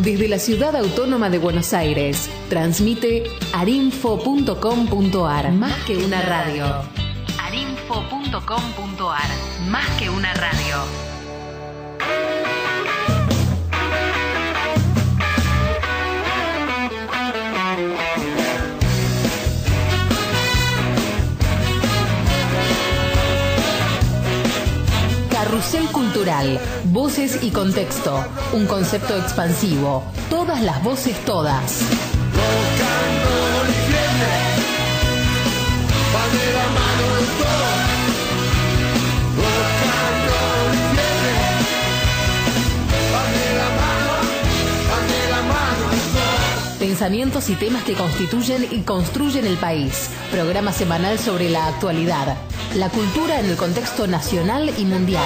Desde la Ciudad Autónoma de Buenos Aires, transmite arinfo.com.ar. Más que una radio. arinfo.com.ar. Más que una radio. Carrusel Cultural, voces y contexto, un concepto expansivo, todas las voces todas. Pensamientos y temas que constituyen y construyen el país. Programa semanal sobre la actualidad, la cultura en el contexto nacional y mundial.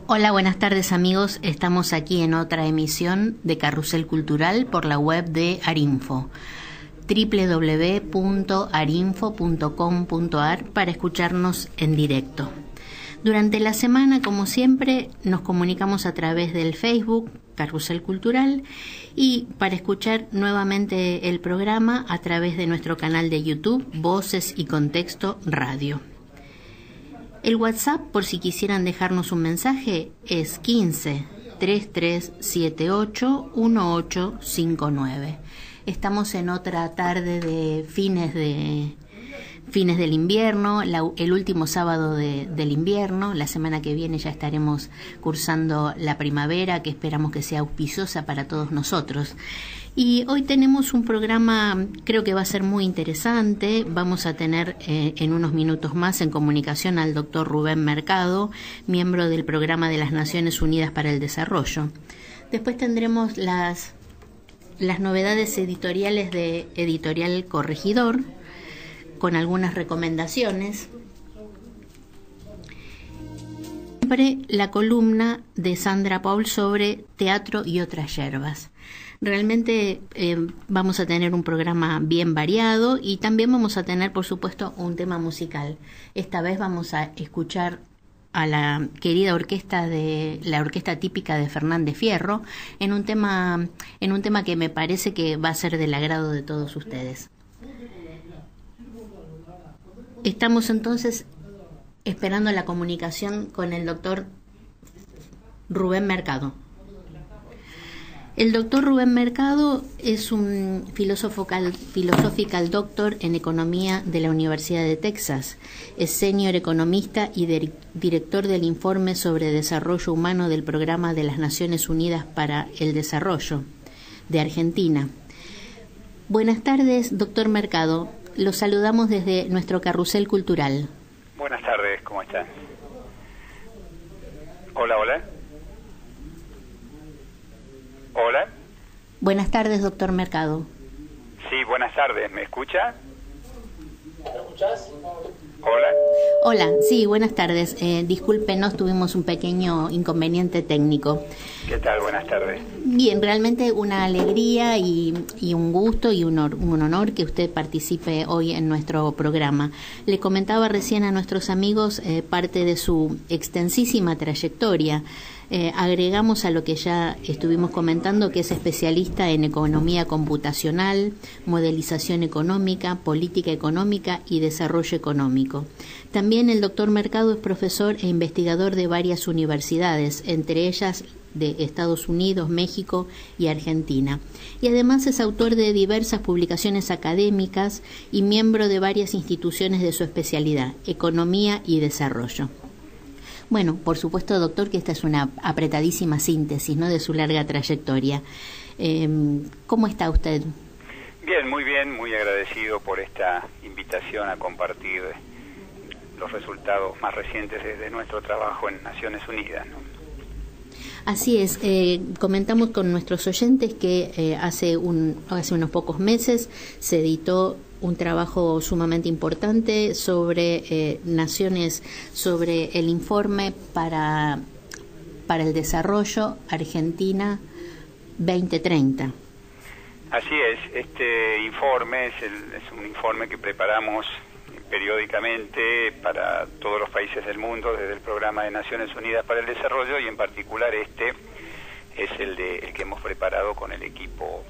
Hola, buenas tardes amigos. Estamos aquí en otra emisión de Carrusel Cultural por la web de Arinfo. www.arinfo.com.ar para escucharnos en directo. Durante la semana, como siempre, nos comunicamos a través del Facebook Carrusel Cultural y para escuchar nuevamente el programa a través de nuestro canal de YouTube Voces y Contexto Radio. El WhatsApp, por si quisieran dejarnos un mensaje, es 15 3378 1859. Estamos en otra tarde de fines del invierno, el último sábado del invierno. La semana que viene ya estaremos cursando la primavera, que esperamos que sea auspiciosa para todos nosotros. Y hoy tenemos un programa, creo que va a ser muy interesante. Vamos a tener en unos minutos más en comunicación al doctor Rubén Mercado, miembro del Programa de las Naciones Unidas para el Desarrollo. Después tendremos las novedades editoriales de Editorial Corregidor, con algunas recomendaciones. Siempre la columna de Sandra Paul sobre teatro y otras yerbas. Realmente vamos a tener un programa bien variado y también vamos a tener, por supuesto, un tema musical. Esta vez vamos a escuchar a la querida orquesta la orquesta típica de Fernández Fierro en un tema que me parece que va a ser del agrado de todos ustedes. Estamos entonces esperando la comunicación con el doctor Rubén Mercado. El doctor Rubén Mercado es un philosophical doctor en economía de la Universidad de Texas. Es senior economista y director del informe sobre desarrollo humano del Programa de las Naciones Unidas para el Desarrollo de Argentina. Buenas tardes, doctor Mercado. Los saludamos desde nuestro Carrusel Cultural. Buenas tardes, ¿cómo están? Hola, hola. Hola. Buenas tardes, doctor Mercado. Sí, buenas tardes. ¿Me escucha? ¿Me escuchás? Hola. Hola, sí, buenas tardes. Discúlpenos, tuvimos un pequeño inconveniente técnico. ¿Qué tal? Buenas tardes. Bien, realmente una alegría y un gusto y un honor que usted participe hoy en nuestro programa. Le comentaba recién a nuestros amigos parte de su extensísima trayectoria. Agregamos a lo que ya estuvimos comentando que es especialista en economía computacional, modelización económica, política económica y desarrollo económico. También el doctor Mercado es profesor e investigador de varias universidades, entre ellas de Estados Unidos, México y Argentina. Y además es autor de diversas publicaciones académicas y miembro de varias instituciones de su especialidad, economía y desarrollo. Bueno, por supuesto, doctor, que esta es una apretadísima síntesis, ¿no?, de su larga trayectoria. ¿Cómo está usted? Bien, muy agradecido por esta invitación a compartir los resultados más recientes de nuestro trabajo en Naciones Unidas, ¿no? Así es, comentamos con nuestros oyentes que hace unos pocos meses se editó un trabajo sumamente importante sobre naciones, sobre el informe para el desarrollo Argentina 2030. Así es, este informe es un informe que preparamos periódicamente para todos los países del mundo desde el Programa de Naciones Unidas para el Desarrollo, y en particular este es el que hemos preparado con el equipo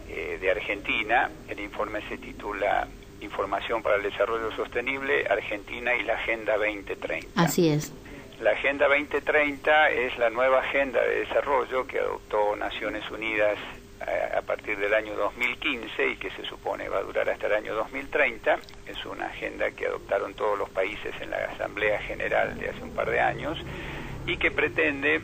de Argentina. El informe se titula Información para el Desarrollo Sostenible, Argentina y la Agenda 2030. Así es. La Agenda 2030 es la nueva agenda de desarrollo que adoptó Naciones Unidas a partir del año 2015 y que se supone va a durar hasta el año 2030. Es una agenda que adoptaron todos los países en la Asamblea General de hace un par de años y que pretende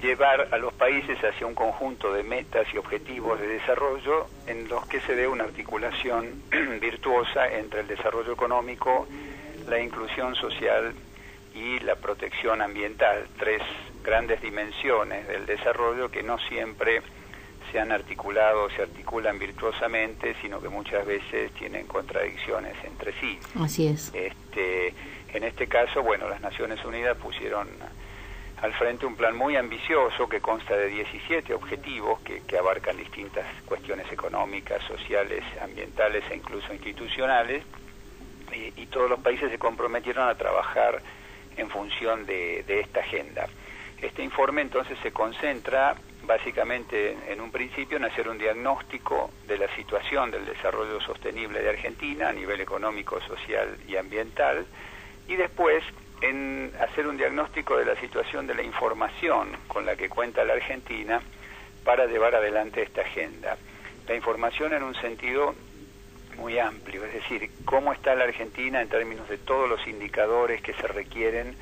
llevar a los países hacia un conjunto de metas y objetivos de desarrollo en los que se dé una articulación virtuosa entre el desarrollo económico, la inclusión social y la protección ambiental, tres grandes dimensiones del desarrollo que no siempre se han articulado o se articulan virtuosamente, sino que muchas veces tienen contradicciones entre sí. Así es. En este caso, bueno, las Naciones Unidas pusieron al frente un plan muy ambicioso que consta de 17 objetivos que abarcan distintas cuestiones económicas, sociales, ambientales e incluso institucionales, y todos los países se comprometieron a trabajar en función de esta agenda. Este informe entonces se concentra básicamente en un principio en hacer un diagnóstico de la situación del desarrollo sostenible de Argentina a nivel económico, social y ambiental, y después en hacer un diagnóstico de la situación de la información con la que cuenta la Argentina para llevar adelante esta agenda. La información en un sentido muy amplio, es decir, cómo está la Argentina en términos de todos los indicadores que se requieren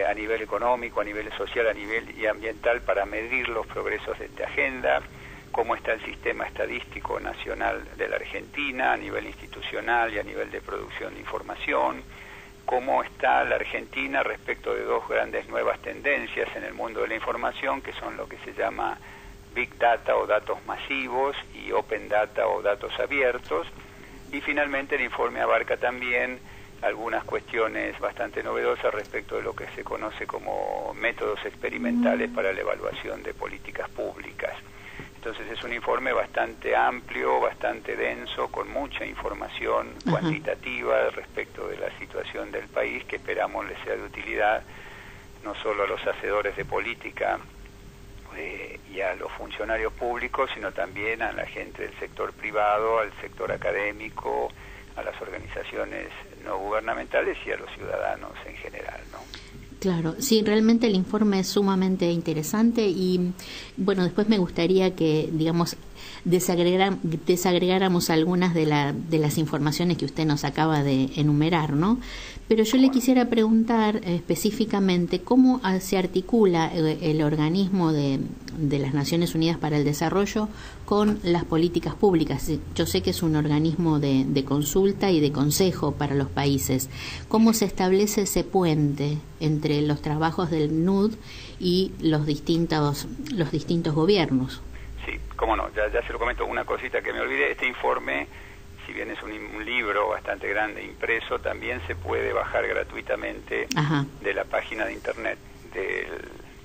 a nivel económico, a nivel social, a nivel y ambiental para medir los progresos de esta agenda, cómo está el sistema estadístico nacional de la Argentina a nivel institucional y a nivel de producción de información, cómo está la Argentina respecto de dos grandes nuevas tendencias en el mundo de la información, que son lo que se llama Big Data o datos masivos y Open Data o datos abiertos. Y finalmente el informe abarca también algunas cuestiones bastante novedosas respecto de lo que se conoce como métodos experimentales para la evaluación de políticas públicas. Entonces es un informe bastante amplio, bastante denso, con mucha información cuantitativa respecto de la situación del país, que esperamos les sea de utilidad no solo a los hacedores de política y a los funcionarios públicos, sino también a la gente del sector privado, al sector académico, a las organizaciones no gubernamentales y a los ciudadanos en general, ¿no? Claro, sí, realmente el informe es sumamente interesante y, bueno, después me gustaría que, digamos, desagregáramos algunas de las informaciones que usted nos acaba de enumerar, ¿no? Pero yo le quisiera preguntar específicamente cómo se articula el organismo de las Naciones Unidas para el Desarrollo con las políticas públicas. Yo sé que es un organismo de consulta y de consejo para los países. ¿Cómo se establece ese puente entre los trabajos del PNUD y los distintos gobiernos? Sí, cómo no, ya se lo comento, una cosita que me olvidé. Este informe, si bien es un libro bastante grande impreso, también se puede bajar gratuitamente de la página de internet del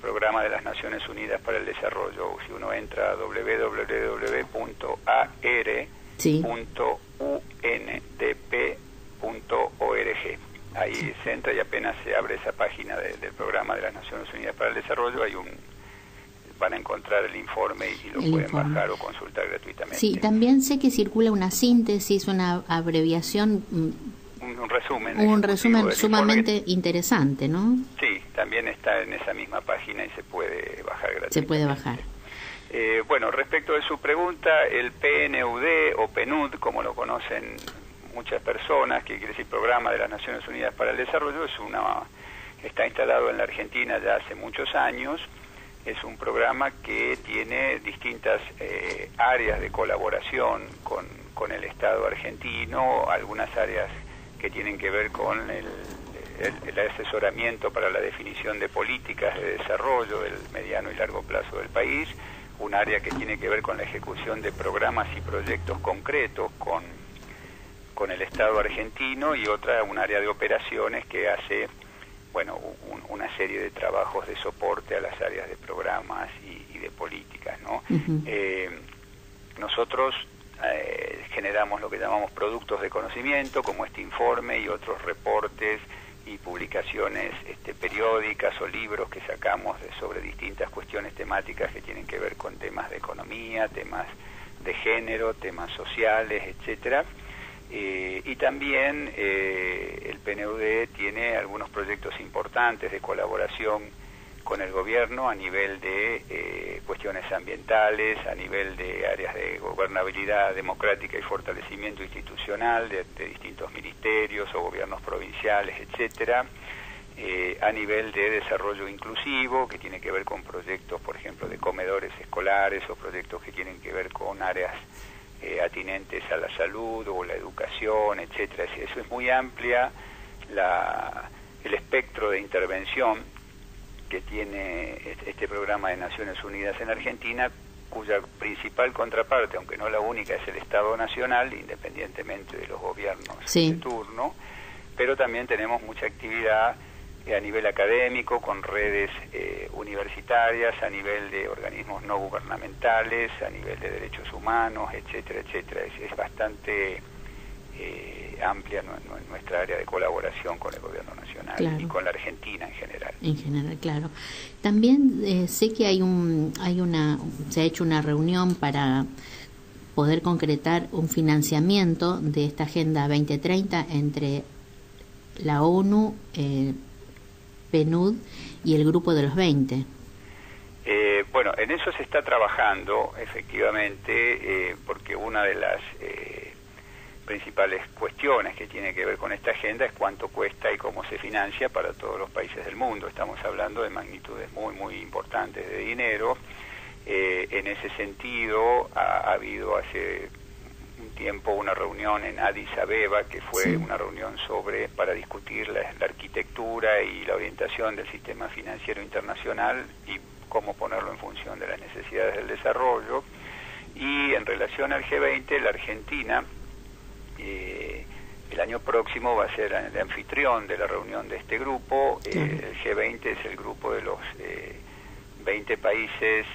Programa de las Naciones Unidas para el Desarrollo. Si uno entra a www.ar.undp.org, ahí se entra y apenas se abre esa página del Programa de las Naciones Unidas para el Desarrollo, van a encontrar el informe y lo pueden bajar o consultar gratuitamente. Sí, también sé que circula una síntesis, una abreviación, un resumen. Un resumen sumamente interesante, ¿no? Sí, también está en esa misma página y se puede bajar gratuitamente. Se puede bajar. Bueno, respecto de su pregunta, el PNUD o PNUD, como lo conocen muchas personas, que quiere decir Programa de las Naciones Unidas para el Desarrollo, está instalado en la Argentina ya hace muchos años. Es un programa que tiene distintas áreas de colaboración con el Estado argentino, algunas áreas que tienen que ver con el asesoramiento para la definición de políticas de desarrollo del mediano y largo plazo del país, un área que tiene que ver con la ejecución de programas y proyectos concretos con el Estado argentino, y un área de operaciones que hace una serie de trabajos de soporte a las áreas de programas y de políticas, ¿no? nosotros generamos lo que llamamos productos de conocimiento, como este informe y otros reportes y publicaciones periódicas o libros que sacamos sobre distintas cuestiones temáticas que tienen que ver con temas de economía, temas de género, temas sociales, etcétera. Y también el PNUD tiene algunos proyectos importantes de colaboración con el gobierno a nivel de cuestiones ambientales, a nivel de áreas de gobernabilidad democrática y fortalecimiento institucional de distintos ministerios o gobiernos provinciales, etcétera, a nivel de desarrollo inclusivo, que tiene que ver con proyectos, por ejemplo, de comedores escolares o proyectos que tienen que ver con áreas atinentes a la salud o la educación, etcétera. Eso es muy amplia el espectro de intervención que tiene este programa de Naciones Unidas en Argentina, cuya principal contraparte, aunque no la única, es el Estado Nacional, independientemente de los gobiernos de turno, pero también tenemos mucha actividad a nivel académico, con redes universitarias, a nivel de organismos no gubernamentales, a nivel de derechos humanos, etcétera, etcétera. Es bastante amplia nuestra área de colaboración con el gobierno nacional, claro, y con la Argentina en general. En general, claro. También sé que se ha hecho una reunión para poder concretar un financiamiento de esta Agenda 2030 entre la ONU, PNUD y el Grupo de los 20. Bueno, en eso se está trabajando, efectivamente, porque una de las principales cuestiones que tiene que ver con esta agenda es cuánto cuesta y cómo se financia para todos los países del mundo. Estamos hablando de magnitudes muy, muy importantes de dinero. En ese sentido, ha habido hace un tiempo una reunión en Addis Abeba, que fue una reunión para discutir la arquitectura y la orientación del sistema financiero internacional y cómo ponerlo en función de las necesidades del desarrollo. Y en relación al G20, la Argentina el año próximo va a ser el anfitrión de la reunión de este grupo. El G20 es el grupo de los 20 países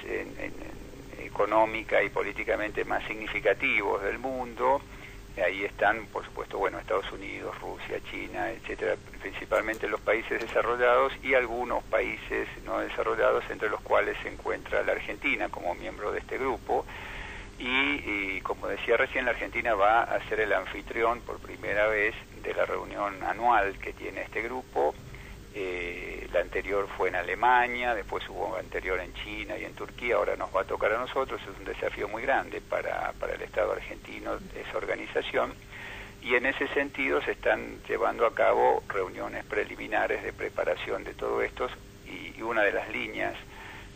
económica y políticamente más significativos del mundo. Ahí están, por supuesto, Estados Unidos, Rusia, China, etcétera, principalmente los países desarrollados y algunos países no desarrollados, entre los cuales se encuentra la Argentina como miembro de este grupo. Y como decía recién, la Argentina va a ser el anfitrión por primera vez de la reunión anual que tiene este grupo. La anterior fue en Alemania, después hubo anterior en China y en Turquía, ahora nos va a tocar a nosotros. Es un desafío muy grande para el Estado argentino esa organización, y en ese sentido se están llevando a cabo reuniones preliminares de preparación de todo esto, y una de las líneas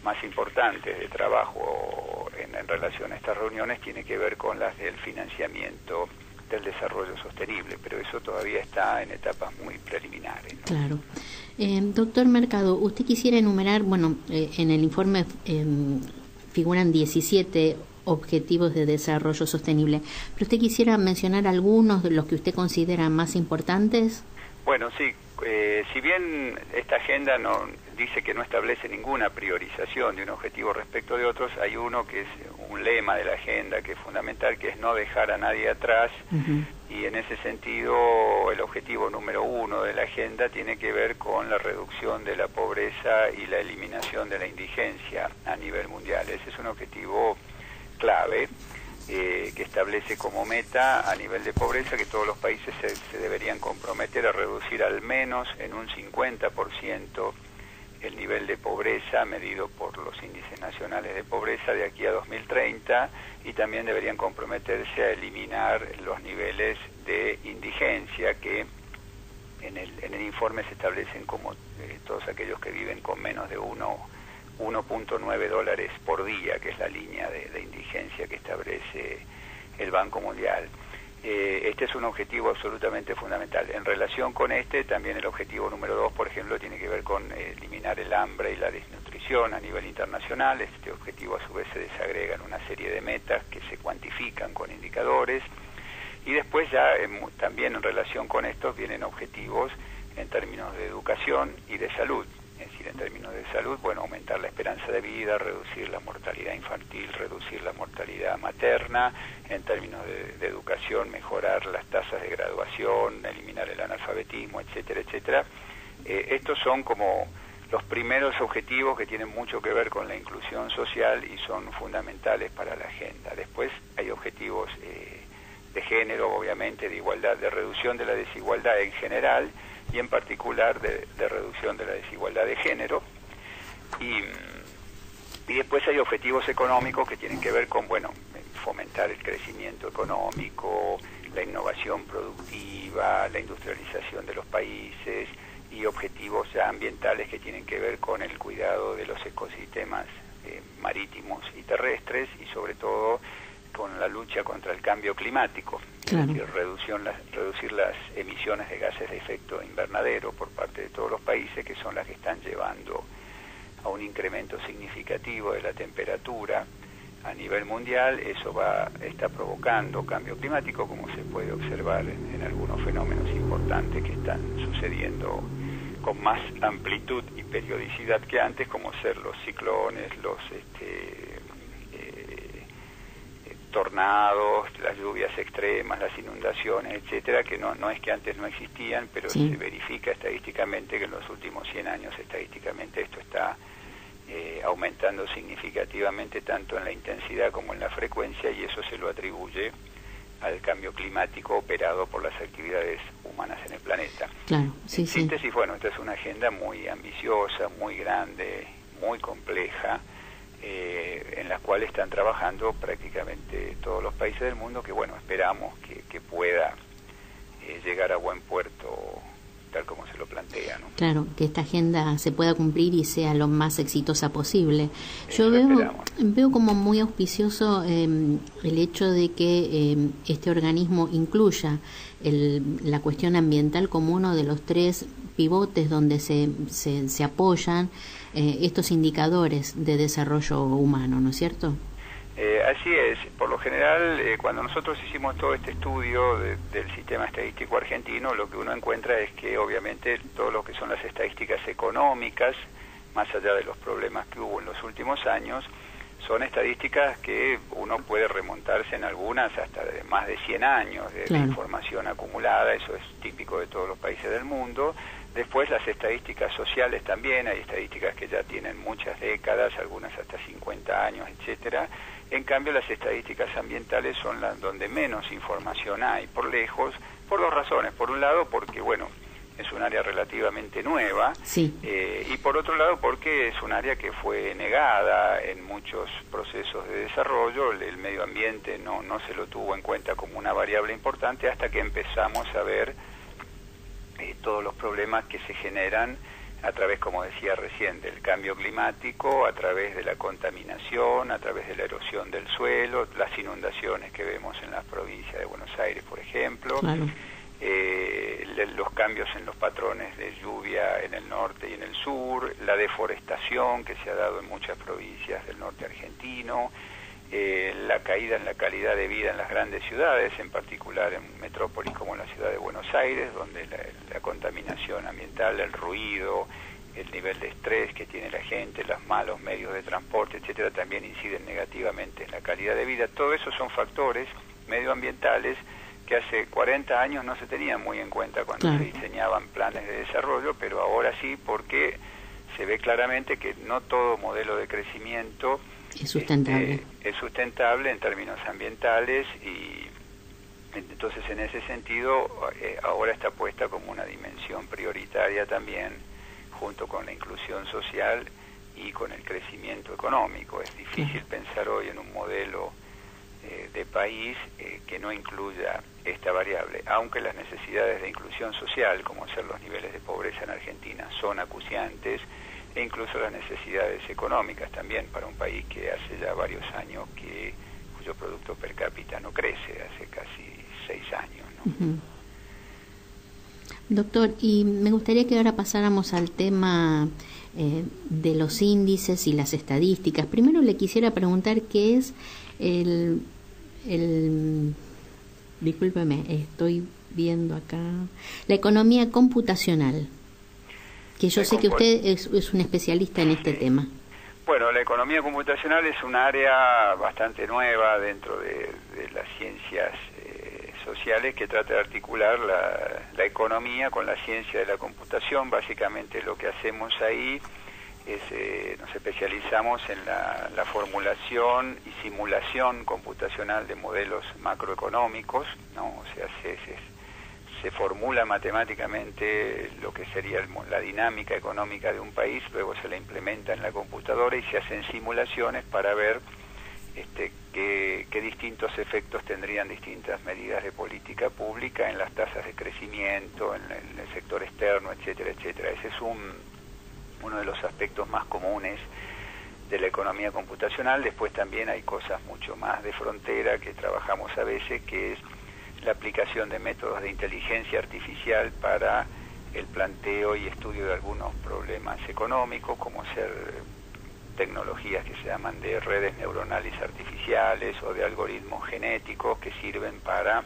más importantes de trabajo en relación a estas reuniones tiene que ver con las del financiamiento del desarrollo sostenible, pero eso todavía está en etapas muy preliminares, ¿no? Claro. Doctor Mercado, usted quisiera enumerar, en el informe figuran 17 objetivos de desarrollo sostenible, pero usted quisiera mencionar algunos de los que usted considera más importantes. Bueno, sí, si bien esta agenda no dice que no establece ninguna priorización de un objetivo respecto de otros, hay uno que es un lema de la agenda que es fundamental, que es no dejar a nadie atrás. Y en ese sentido el objetivo número 1 de la agenda tiene que ver con la reducción de la pobreza y la eliminación de la indigencia a nivel mundial. Ese es un objetivo clave, que establece como meta a nivel de pobreza que todos los países se deberían comprometer a reducir al menos en un 50% el nivel de pobreza medido por los índices nacionales de pobreza de aquí a 2030, y también deberían comprometerse a eliminar los niveles de indigencia que en el informe se establecen como todos aquellos que viven con menos de 1.9 dólares por día, que es la línea de indigencia que establece el Banco Mundial. Este es un objetivo absolutamente fundamental. En relación con también el objetivo número 2, por ejemplo, tiene que ver con eliminar el hambre y la desnutrición a nivel internacional. Este objetivo a su vez se desagrega en una serie de metas que se cuantifican con indicadores. Y después ya también en relación con estos vienen objetivos en términos de educación y de salud. Es decir, decir en términos de salud? Bueno, aumentar la esperanza de vida, reducir la mortalidad infantil, reducir la mortalidad materna. En términos de educación, mejorar las tasas de graduación, eliminar el analfabetismo, etcétera, etcétera. Estos son como los primeros objetivos que tienen mucho que ver con la inclusión social y son fundamentales para la agenda. Después hay objetivos de género, obviamente, de igualdad, de reducción de la desigualdad en general y en particular de reducción de la desigualdad de género. Y después hay objetivos económicos que tienen que ver con, bueno, fomentar el crecimiento económico, la innovación productiva, la industrialización de los países, y objetivos ya ambientales que tienen que ver con el cuidado de los ecosistemas marítimos y terrestres, y sobre todo con la lucha contra el cambio climático, claro. Es decir, reducir las emisiones de gases de efecto invernadero por parte de todos los países, que son las que están llevando a un incremento significativo de la temperatura a nivel mundial. Eso está provocando cambio climático, como se puede observar en algunos fenómenos importantes que están sucediendo con más amplitud y periodicidad que antes, como ser los ciclones, los tornados, las lluvias extremas, las inundaciones, etcétera, que no es que antes no existían, pero sí. Se verifica estadísticamente que en los últimos 100 años estadísticamente esto está aumentando significativamente tanto en la intensidad como en la frecuencia, y eso se lo atribuye al cambio climático operado por las actividades humanas en el planeta. Claro, sí, en síntesis, sí. Bueno, esta es una agenda muy ambiciosa, muy grande, muy compleja, en la cual están trabajando prácticamente todos los países del mundo, que bueno, esperamos que pueda llegar a buen puerto tal como se lo plantea, ¿no? Claro, que esta agenda se pueda cumplir y sea lo más exitosa posible. Yo veo como muy auspicioso el hecho de que este organismo incluya la cuestión ambiental como uno de los 3 pivotes donde se apoyan estos indicadores de desarrollo humano, ¿no es cierto? Así es. Por lo general, cuando nosotros hicimos todo este estudio del sistema estadístico argentino, lo que uno encuentra es que obviamente todo lo que son las estadísticas económicas, más allá de los problemas que hubo en los últimos años, son estadísticas que uno puede remontarse en algunas hasta de más de 100 años de información acumulada. Eso es típico de todos los países del mundo. Después las estadísticas sociales también, hay estadísticas que ya tienen muchas décadas, algunas hasta 50 años, etcétera. En cambio, las estadísticas ambientales son las donde menos información hay, por lejos, por 2 razones. Por un lado, porque, bueno, es un área relativamente nueva, sí. Y por otro lado, porque es un área que fue negada en muchos procesos de desarrollo. El medio ambiente no se lo tuvo en cuenta como una variable importante hasta que empezamos a ver todos los problemas que se generan a través, como decía recién, del cambio climático, a través de la contaminación, a través de la erosión del suelo, las inundaciones que vemos en las provincias de Buenos Aires, por ejemplo, claro. Los cambios en los patrones de lluvia en el norte y en el sur, la deforestación que se ha dado en muchas provincias del norte argentino, la caída en la calidad de vida en las grandes ciudades, en particular en metrópolis como la ciudad de Buenos Aires, donde la contaminación ambiental, el ruido, el nivel de estrés que tiene la gente, los malos medios de transporte, etcétera, también inciden negativamente en la calidad de vida. Todo eso son factores medioambientales que hace 40 años no se tenían muy en cuenta cuando se diseñaban planes de desarrollo, pero ahora sí, porque se ve claramente que no todo modelo de crecimiento es sustentable. Es sustentable en términos ambientales, y entonces en ese sentido ahora está puesta como una dimensión prioritaria también, junto con la inclusión social y con el crecimiento económico. Es difícil pensar hoy en un modelo de país que no incluya esta variable, aunque las necesidades de inclusión social, como ser los niveles de pobreza en Argentina, son acuciantes, e incluso las necesidades económicas también para un país que hace ya varios años cuyo producto per cápita no crece, hace casi 6 años, ¿no? Uh-huh. Doctor, y me gustaría que ahora pasáramos al tema de los índices y las estadísticas. Primero le quisiera preguntar qué es discúlpeme, estoy viendo acá, la economía computacional. que yo sé que usted es un especialista en este tema. Bueno, la economía computacional es un área bastante nueva dentro de las ciencias sociales que trata de articular la economía con la ciencia de la computación. Básicamente lo que hacemos ahí es, nos especializamos en la formulación y simulación computacional de modelos macroeconómicos, ¿no? O sea, se formula matemáticamente lo que sería la dinámica económica de un país, luego se la implementa en la computadora y se hacen simulaciones para ver qué distintos efectos tendrían distintas medidas de política pública en las tasas de crecimiento, en el sector externo, etcétera, etcétera. Ese es uno de los aspectos más comunes de la economía computacional. Después también hay cosas mucho más de frontera que trabajamos a veces, que es la aplicación de métodos de inteligencia artificial para el planteo y estudio de algunos problemas económicos, como ser tecnologías que se llaman de redes neuronales artificiales o de algoritmos genéticos que sirven para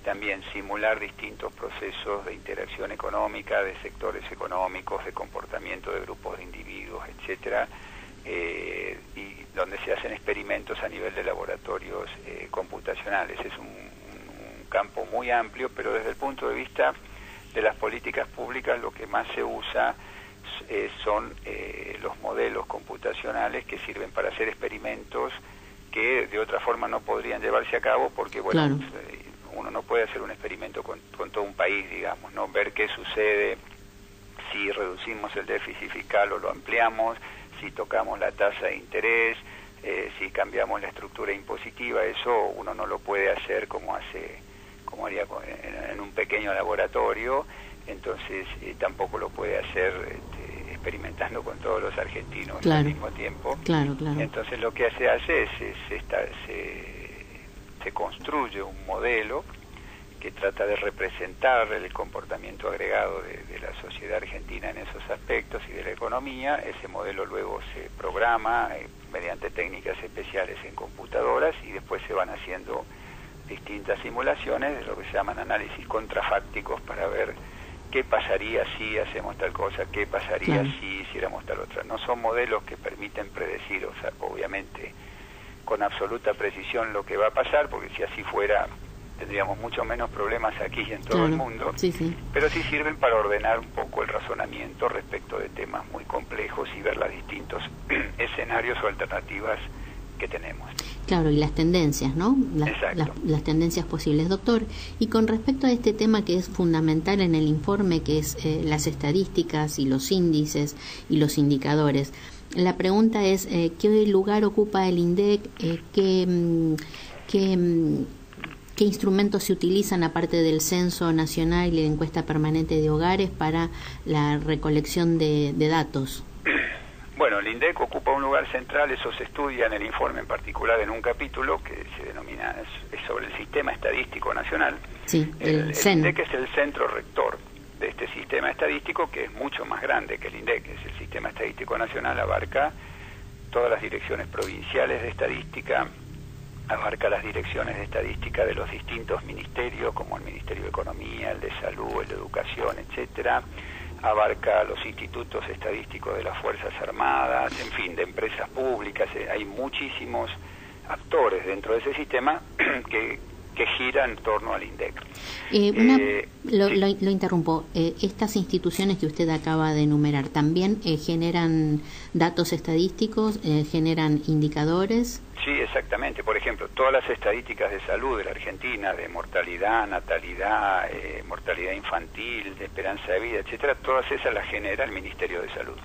también simular distintos procesos de interacción económica, de sectores económicos, de comportamiento de grupos de individuos, etcétera, y donde se hacen experimentos a nivel de laboratorios computacionales. Es un campo muy amplio, pero desde el punto de vista de las políticas públicas lo que más se usa son los modelos computacionales que sirven para hacer experimentos que de otra forma no podrían llevarse a cabo porque, bueno, claro, uno no puede hacer un experimento con todo un país, digamos, ¿no? Ver qué sucede si reducimos el déficit fiscal o lo ampliamos, si tocamos la tasa de interés, si cambiamos la estructura impositiva. Eso uno no lo puede hacer como haría en un pequeño laboratorio. Entonces tampoco lo puede hacer experimentando con todos los argentinos, claro, al mismo tiempo. Claro, claro. Entonces lo que se hace es se construye un modelo que trata de representar el comportamiento agregado de la sociedad argentina en esos aspectos y de la economía. Ese modelo luego se programa mediante técnicas especiales en computadoras y después se van haciendo distintas simulaciones de lo que se llaman análisis contrafácticos para ver qué pasaría si hacemos tal cosa, qué pasaría si hiciéramos tal otra. No son modelos que permiten predecir, o sea, obviamente con absoluta precisión lo que va a pasar, porque si así fuera tendríamos mucho menos problemas aquí y en todo el mundo, pero sí sirven para ordenar un poco el razonamiento respecto de temas muy complejos y ver los distintos escenarios o alternativas que tenemos. Claro, y las tendencias, ¿no? Las tendencias posibles. Doctor, y con respecto a este tema que es fundamental en el informe, que es las estadísticas y los índices y los indicadores, la pregunta es, ¿qué lugar ocupa el INDEC? ¿Qué instrumentos se utilizan aparte del Censo Nacional y la encuesta permanente de hogares para la recolección de datos? Bueno, el INDEC ocupa un lugar central, eso se estudia en el informe en particular en un capítulo que se denomina, es sobre el Sistema Estadístico Nacional. Sí, el INDEC es el centro rector de este sistema estadístico, que es mucho más grande que el INDEC. Es el Sistema Estadístico Nacional, abarca todas las direcciones provinciales de estadística, abarca las direcciones de estadística de los distintos ministerios, como el Ministerio de Economía, el de Salud, el de Educación, etcétera. Abarca los institutos estadísticos de las Fuerzas Armadas, en fin, de empresas públicas. Hay muchísimos actores dentro de ese sistema que gira en torno al INDEC. Lo interrumpo. ¿Estas instituciones que usted acaba de enumerar también generan datos estadísticos, generan indicadores? Sí, exactamente. Por ejemplo, todas las estadísticas de salud de la Argentina, de mortalidad, natalidad, mortalidad infantil, de esperanza de vida, etcétera, todas esas las genera el Ministerio de Salud.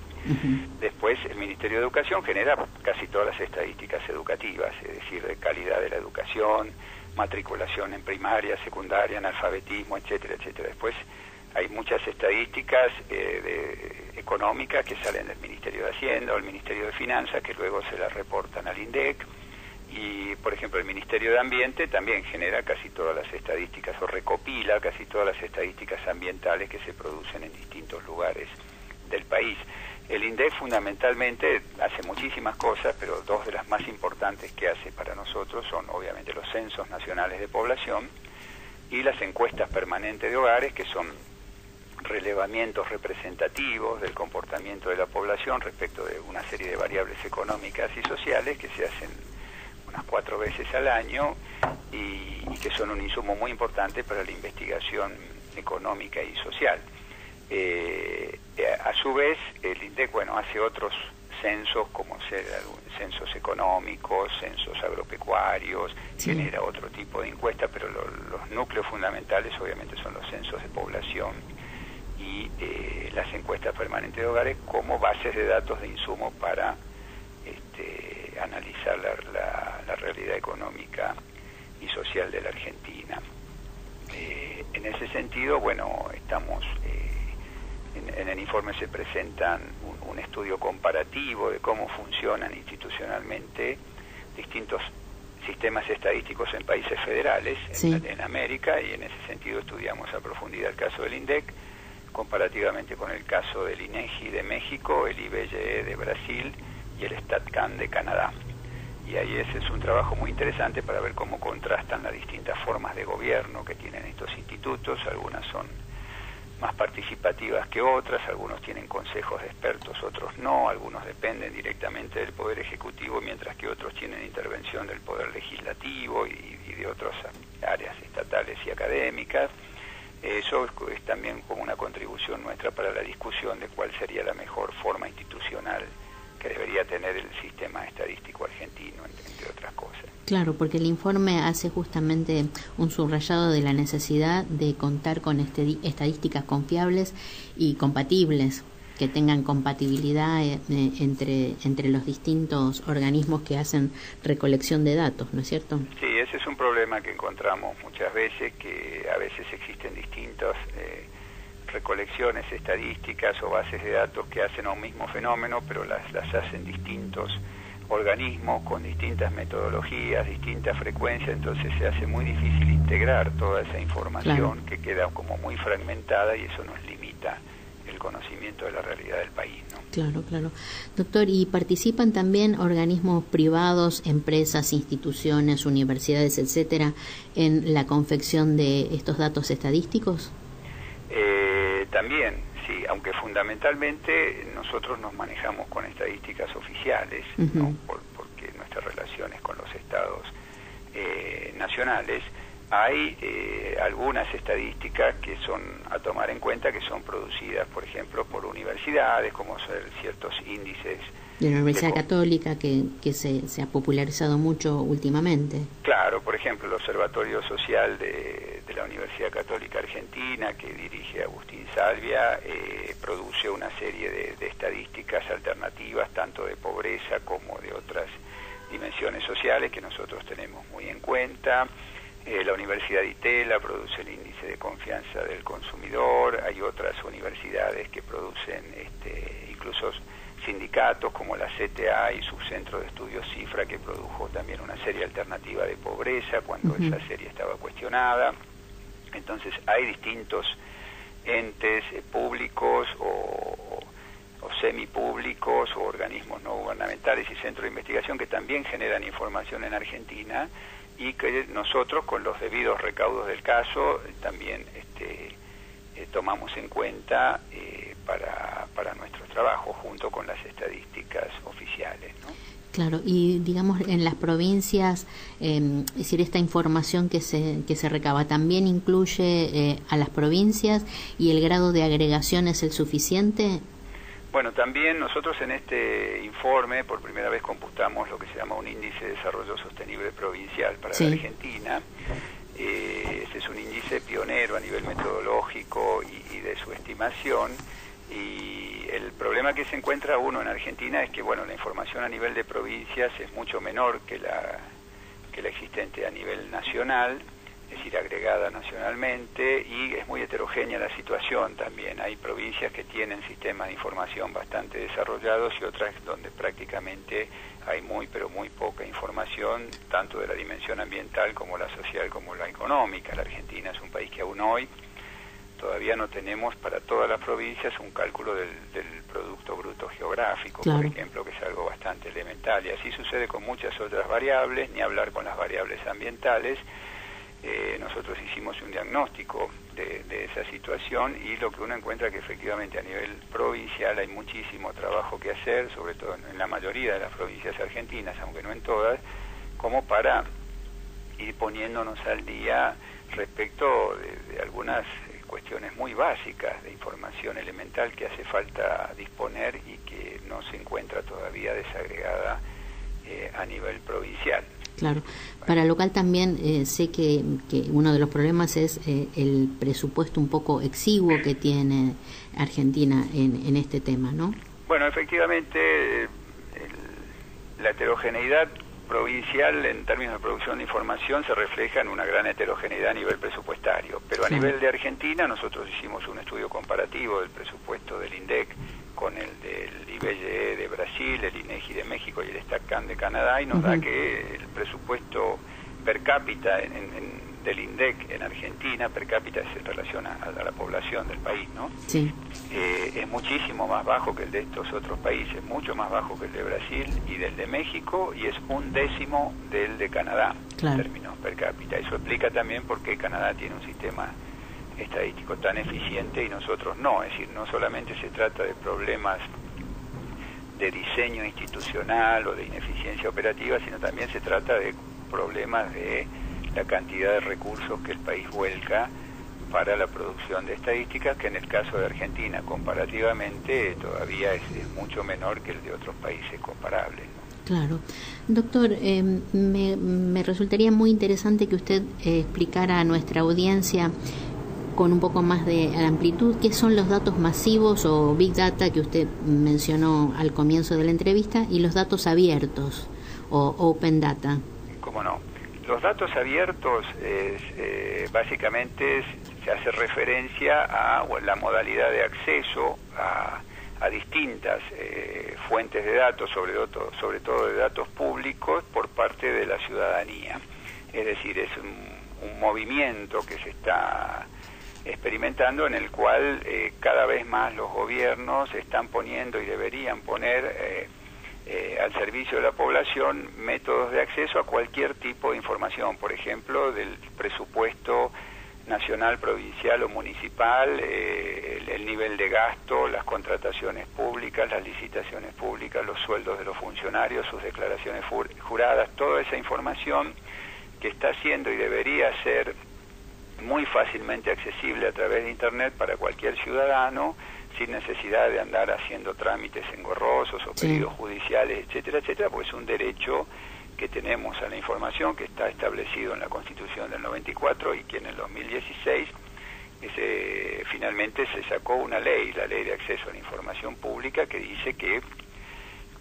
Después, el Ministerio de Educación genera casi todas las estadísticas educativas, es decir, de calidad de la educación, matriculación en primaria, secundaria, analfabetismo, etcétera, etcétera. Después hay muchas estadísticas económicas que salen del Ministerio de Hacienda o el Ministerio de Finanzas, que luego se las reportan al INDEC. Y, por ejemplo, el Ministerio de Ambiente también genera casi todas las estadísticas o recopila casi todas las estadísticas ambientales que se producen en distintos lugares del país. El INDEC fundamentalmente hace muchísimas cosas, pero dos de las más importantes que hace para nosotros son obviamente los censos nacionales de población y las encuestas permanentes de hogares, que son relevamientos representativos del comportamiento de la población respecto de una serie de variables económicas y sociales que se hacen unas 4 veces al año y que son un insumo muy importante para la investigación económica y social. A su vez, el INDEC, hace otros censos, como censos económicos, censos agropecuarios, sí, genera otro tipo de encuestas, pero los núcleos fundamentales obviamente son los censos de población y las encuestas permanentes de hogares como bases de datos de insumo para analizar la realidad económica y social de la Argentina. En ese sentido, estamos... En el informe se presentan un estudio comparativo de cómo funcionan institucionalmente distintos sistemas estadísticos en países federales, sí, en América, y en ese sentido estudiamos a profundidad el caso del INDEC, comparativamente con el caso del INEGI de México, el IBGE de Brasil y el StatCan de Canadá. Y ahí ese es un trabajo muy interesante para ver cómo contrastan las distintas formas de gobierno que tienen estos institutos. Algunas son más participativas que otras, algunos tienen consejos de expertos, otros no, algunos dependen directamente del Poder Ejecutivo, mientras que otros tienen intervención del Poder Legislativo y de otras áreas estatales y académicas. Eso es también como una contribución nuestra para la discusión de cuál sería la mejor forma institucional que debería tener el sistema estadístico argentino, entre otras cosas. Claro, porque el informe hace justamente un subrayado de la necesidad de contar con estadísticas confiables y compatibles, que tengan compatibilidad entre los distintos organismos que hacen recolección de datos, ¿no es cierto? Sí, ese es un problema que encontramos muchas veces, que a veces existen distintas recolecciones estadísticas o bases de datos que hacen un mismo fenómeno, pero las hacen distintos organismos con distintas metodologías, distintas frecuencias, entonces se hace muy difícil integrar toda esa información, claro, que queda como muy fragmentada, y eso nos limita el conocimiento de la realidad del país, ¿no? Claro, claro. Doctor, ¿y participan también organismos privados, empresas, instituciones, universidades, etcétera, en la confección de estos datos estadísticos? También, sí, aunque fundamentalmente nosotros nos manejamos con estadísticas oficiales, uh-huh, ¿no? Porque nuestras relaciones con los estados nacionales, hay algunas estadísticas que son a tomar en cuenta, que son producidas, por ejemplo, por universidades, como son ciertos índices de la Universidad Católica, que se ha popularizado mucho últimamente. Claro, por ejemplo, el Observatorio Social de la Universidad Católica Argentina, que dirige Agustín Salvia, produce una serie de estadísticas alternativas, tanto de pobreza como de otras dimensiones sociales, que nosotros tenemos muy en cuenta. La Universidad de Itela produce el índice de confianza del consumidor. Hay otras universidades que producen incluso sindicatos como la CTA y su centro de estudios Cifra, que produjo también una serie alternativa de pobreza cuando uh-huh, esa serie estaba cuestionada. Entonces hay distintos entes públicos o semipúblicos o organismos no gubernamentales y centros de investigación que también generan información en Argentina, y que nosotros, con los debidos recaudos del caso, también tomamos en cuenta para nuestro trabajo, junto con las estadísticas oficiales, ¿no? Claro, y digamos en las provincias, es decir, esta información que se recaba también incluye a las provincias, y el grado de agregación es el suficiente. Bueno, también nosotros en este informe por primera vez computamos lo que se llama un índice de desarrollo sostenible provincial para la Argentina. Este es un índice pionero a nivel metodológico y de su estimación, y el problema que se encuentra uno en Argentina es que, la información a nivel de provincias es mucho menor que la existente a nivel nacional, es decir, agregada nacionalmente, y es muy heterogénea la situación también. Hay provincias que tienen sistemas de información bastante desarrollados y otras donde prácticamente hay muy poca información, tanto de la dimensión ambiental como la social como la económica. La Argentina es un país que aún hoy todavía no tenemos para todas las provincias un cálculo del Producto Bruto Geográfico, claro, por ejemplo, que es algo bastante elemental, y así sucede con muchas otras variables, ni hablar con las variables ambientales. nosotros hicimos un diagnóstico de esa situación y lo que uno encuentra que efectivamente a nivel provincial hay muchísimo trabajo que hacer, sobre todo en la mayoría de las provincias argentinas, aunque no en todas, como para ir poniéndonos al día respecto de algunas cuestiones muy básicas de información elemental que hace falta disponer y que no se encuentra todavía desagregada a nivel provincial. Claro. Para local también sé que uno de los problemas es el presupuesto un poco exiguo que tiene Argentina en este tema, ¿no? Bueno, efectivamente, la heterogeneidad provincial en términos de producción de información se refleja en una gran heterogeneidad a nivel presupuestario, pero a nivel de Argentina nosotros hicimos un estudio comparativo del presupuesto del INDEC con el del IBGE de Brasil, el INEGI de México y el StatCan de Canadá, y nos da que el presupuesto per cápita del INDEC en Argentina, per cápita es en relación a la población del país, ¿no? Sí. Es muchísimo más bajo que el de estos otros países, mucho más bajo que el de Brasil y del de México, y es 1/10 del de Canadá, en términos per cápita. Eso explica también por qué Canadá tiene un sistema estadístico tan eficiente y nosotros no. Es decir, no solamente se trata de problemas de diseño institucional o de ineficiencia operativa, sino también se trata de problemas de la cantidad de recursos que el país vuelca para la producción de estadísticas, que en el caso de Argentina comparativamente todavía es mucho menor que el de otros países comparables, ¿no? Claro. Doctor, me resultaría muy interesante que usted explicara a nuestra audiencia con un poco más de amplitud qué son los datos masivos o Big Data que usted mencionó al comienzo de la entrevista y los datos abiertos o Open Data. ¿Cómo no? Los datos abiertos básicamente se hace referencia a la modalidad de acceso a distintas fuentes de datos, sobre todo de datos públicos, por parte de la ciudadanía. Es decir, es un movimiento que se está experimentando en el cual cada vez más los gobiernos están poniendo y deberían poner al servicio de la población métodos de acceso a cualquier tipo de información, por ejemplo, del presupuesto nacional, provincial o municipal, el nivel de gasto, las contrataciones públicas, las licitaciones públicas, los sueldos de los funcionarios, sus declaraciones juradas, toda esa información que está siendo y debería ser muy fácilmente accesible a través de Internet para cualquier ciudadano, sin necesidad de andar haciendo trámites engorrosos o pedidos judiciales, etcétera, etcétera, pues es un derecho que tenemos a la información que está establecido en la Constitución del 94 y que en el 2016 finalmente se sacó una ley, la Ley de Acceso a la Información Pública, que dice que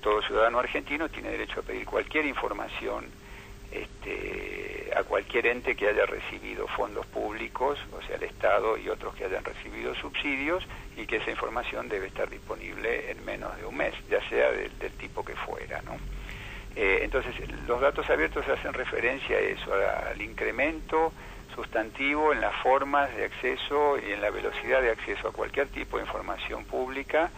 todo ciudadano argentino tiene derecho a pedir cualquier información a cualquier ente que haya recibido fondos públicos, o sea, el Estado y otros que hayan recibido subsidios, y que esa información debe estar disponible en menos de un mes, ya sea del tipo que fuera, ¿no? Entonces, los datos abiertos hacen referencia a eso, al incremento sustantivo en las formas de acceso y en la velocidad de acceso a cualquier tipo de información pública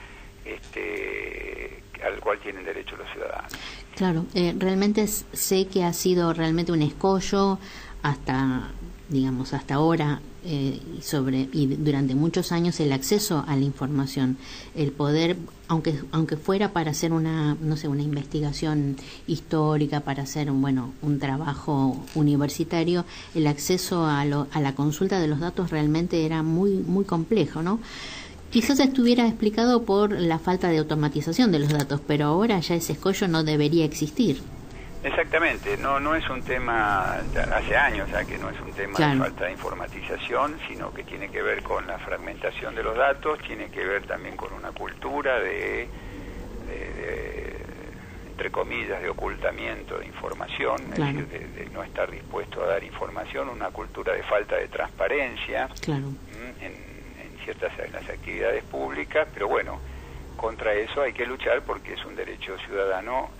al cual tienen derecho los ciudadanos. Claro, realmente sé que ha sido realmente un escollo hasta ahora y durante muchos años el acceso a la información, el poder, aunque fuera para hacer una investigación histórica, para hacer un trabajo universitario, el acceso a la consulta de los datos realmente era muy muy complejo, ¿no? Quizás estuviera explicado por la falta de automatización de los datos, pero ahora ya ese escollo no debería existir. Exactamente, no es un tema, hace años ya que no es un tema de falta de informatización, sino que tiene que ver con la fragmentación de los datos, tiene que ver también con una cultura de entre comillas, de ocultamiento de información, es decir, de no estar dispuesto a dar información, una cultura de falta de transparencia en las actividades públicas, pero bueno, contra eso hay que luchar porque es un derecho ciudadano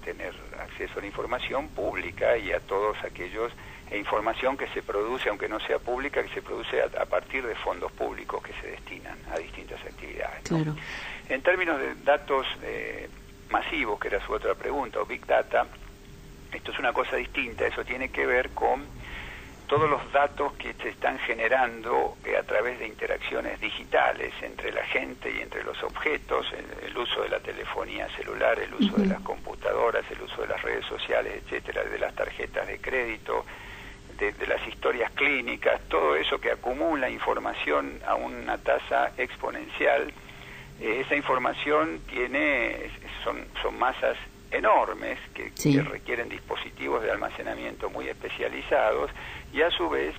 tener acceso a la información pública y a todos aquellos información que se produce, aunque no sea pública, que se produce a partir de fondos públicos que se destinan a distintas actividades, ¿no? Claro. En términos de datos masivos, que era su otra pregunta, o Big Data, esto es una cosa distinta, eso tiene que ver con todos los datos que se están generando a través de interacciones digitales entre la gente y entre los objetos, el uso de la telefonía celular, el uso de las computadoras, el uso de las redes sociales, etcétera, de las tarjetas de crédito, de las historias clínicas, todo eso que acumula información a una tasa exponencial. Esa información son masas enormes que requieren dispositivos de almacenamiento muy especializados y a su vez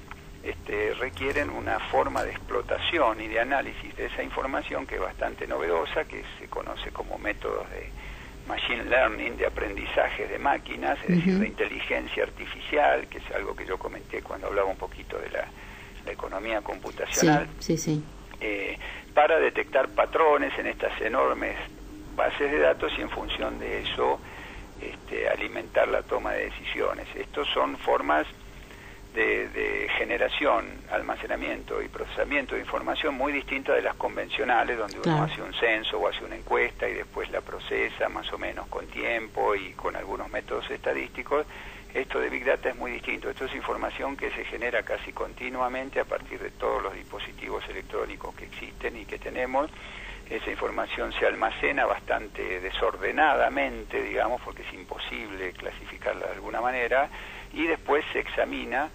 requieren una forma de explotación y de análisis de esa información que es bastante novedosa, que se conoce como métodos de machine learning, de aprendizaje de máquinas, es decir, de inteligencia artificial, que es algo que yo comenté cuando hablaba un poquito de la economía computacional, para detectar patrones en estas enormes bases de datos y en función de eso alimentar la toma de decisiones. Estos son formas de generación, almacenamiento y procesamiento de información muy distintas de las convencionales, donde uno hace un censo o hace una encuesta y después la procesa más o menos con tiempo y con algunos métodos estadísticos. Esto de Big Data es muy distinto. Esto es información que se genera casi continuamente a partir de todos los dispositivos electrónicos que existen y que tenemos. Esa información se almacena bastante desordenadamente, digamos, porque es imposible clasificarla de alguna manera, y después se examina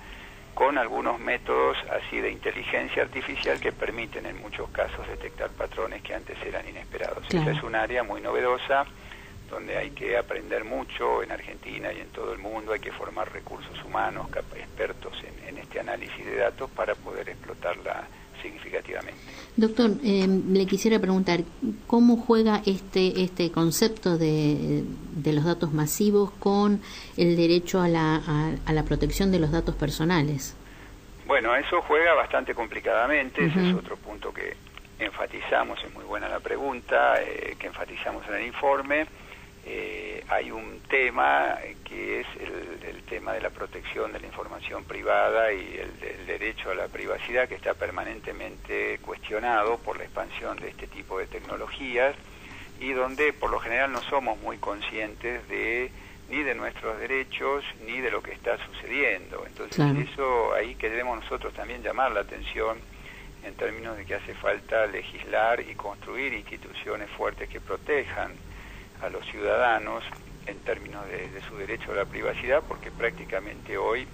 con algunos métodos así de inteligencia artificial que permiten en muchos casos detectar patrones que antes eran inesperados. Esa es un área muy novedosa donde hay que aprender mucho en Argentina y en todo el mundo, hay que formar recursos humanos, expertos en este análisis de datos para poder explotarla significativamente. Doctor, le quisiera preguntar, ¿cómo juega este concepto de los datos masivos con el derecho a la protección de los datos personales? Bueno, eso juega bastante complicadamente, ese es otro punto que enfatizamos, es muy buena la pregunta, que enfatizamos en el informe. Hay un tema que es el tema de la protección de la información privada y el derecho a la privacidad, que está permanentemente cuestionado por la expansión de este tipo de tecnologías y donde por lo general no somos muy conscientes ni de nuestros derechos ni de lo que está sucediendo. Entonces eso ahí queremos nosotros también llamar la atención en términos de que hace falta legislar y construir instituciones fuertes que protejan a los ciudadanos en términos de su derecho a la privacidad, porque prácticamente hoy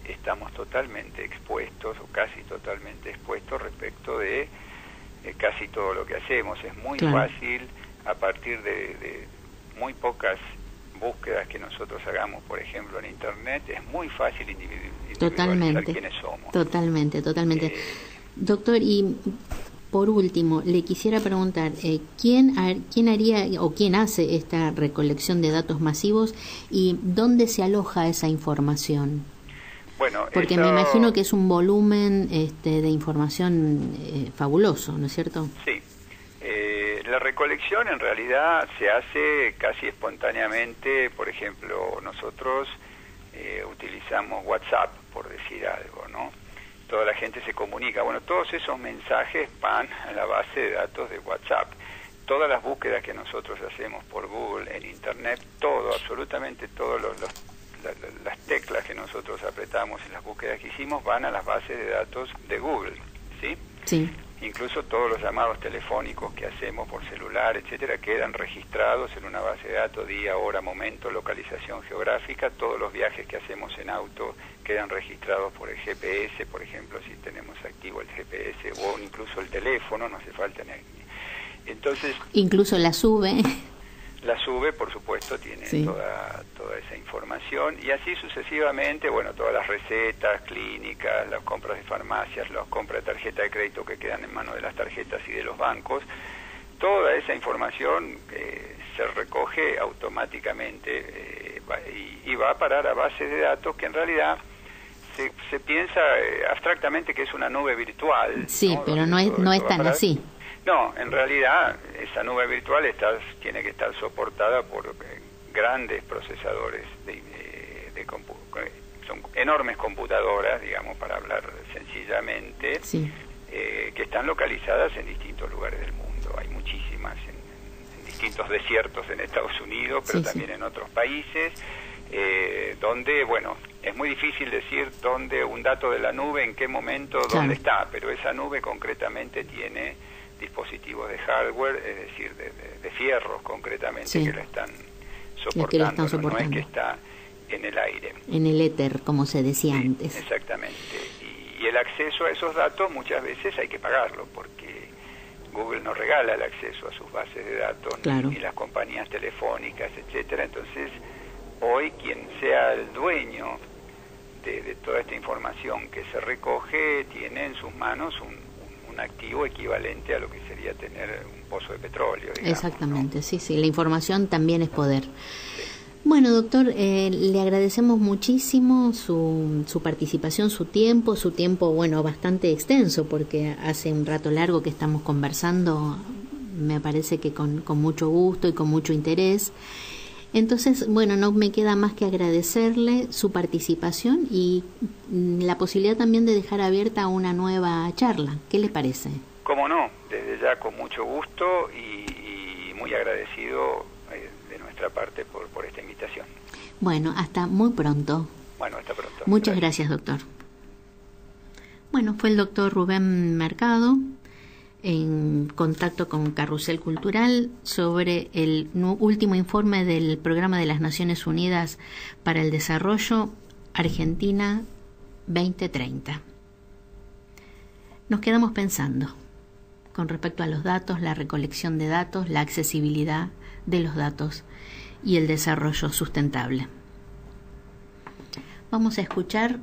estamos totalmente expuestos o casi totalmente expuestos respecto de casi todo lo que hacemos. Es muy fácil, a partir de muy pocas búsquedas que nosotros hagamos, por ejemplo, en Internet, es muy fácil individualizar quiénes somos. Totalmente. Doctor, y por último, le quisiera preguntar, ¿quién haría o quién hace esta recolección de datos masivos y dónde se aloja esa información? Bueno, porque me imagino que es un volumen de información fabuloso, ¿no es cierto? Sí. La recolección en realidad se hace casi espontáneamente. Por ejemplo, nosotros utilizamos WhatsApp, por decir algo, ¿no? Toda la gente se comunica. Bueno, todos esos mensajes van a la base de datos de WhatsApp. Todas las búsquedas que nosotros hacemos por Google en Internet, absolutamente todas las teclas que nosotros apretamos en las búsquedas que hicimos van a las bases de datos de Google, ¿sí? Sí. Incluso todos los llamados telefónicos que hacemos por celular, etcétera, quedan registrados en una base de datos, día, hora, momento, localización geográfica. Todos los viajes que hacemos en auto quedan registrados por el GPS, por ejemplo, si tenemos activo el GPS, o incluso el teléfono, no hace falta. Entonces, incluso la SUBE. La SUBE, por supuesto, tiene toda esa información, y así sucesivamente. Bueno, todas las recetas clínicas, las compras de farmacias, las compras de tarjeta de crédito que quedan en manos de las tarjetas y de los bancos, toda esa información se recoge automáticamente y va a parar a bases de datos que en realidad se piensa abstractamente que es una nube virtual. Sí, ¿no? Pero no es tan así. No, en realidad esa nube virtual tiene que estar soportada por grandes procesadores son enormes computadoras, digamos, para hablar sencillamente, que están localizadas en distintos lugares del mundo. Hay muchísimas en distintos desiertos en Estados Unidos, pero también en otros países, donde, bueno, es muy difícil decir dónde un dato de la nube, en qué momento, dónde está, pero esa nube concretamente tiene dispositivos de hardware, es decir, de fierros concretamente, que la están soportando, no es que está en el aire. En el éter, como se decía antes. Exactamente. Y el acceso a esos datos muchas veces hay que pagarlo, porque Google no regala el acceso a sus bases de datos, ni las compañías telefónicas, etcétera. Entonces, hoy quien sea el dueño de toda esta información que se recoge tiene en sus manos un activo equivalente a lo que sería tener un pozo de petróleo, digamos, exactamente, ¿no? Sí, la información también es poder. Sí. Bueno, doctor, le agradecemos muchísimo su participación, su tiempo, bueno, bastante extenso, porque hace un rato largo que estamos conversando, me parece que con mucho gusto y con mucho interés. Entonces, bueno, no me queda más que agradecerle su participación y la posibilidad también de dejar abierta una nueva charla. ¿Qué le parece? Cómo no, desde ya con mucho gusto y muy agradecido de nuestra parte por esta invitación. Bueno, hasta muy pronto. Bueno, hasta pronto. Muchas gracias, doctor. Bueno, fue el doctor Rubén Mercado en contacto con Carrusel Cultural sobre el último informe del Programa de las Naciones Unidas para el Desarrollo Argentina 2030. Nos quedamos pensando con respecto a los datos, la recolección de datos, la accesibilidad de los datos y el desarrollo sustentable. Vamos a escuchar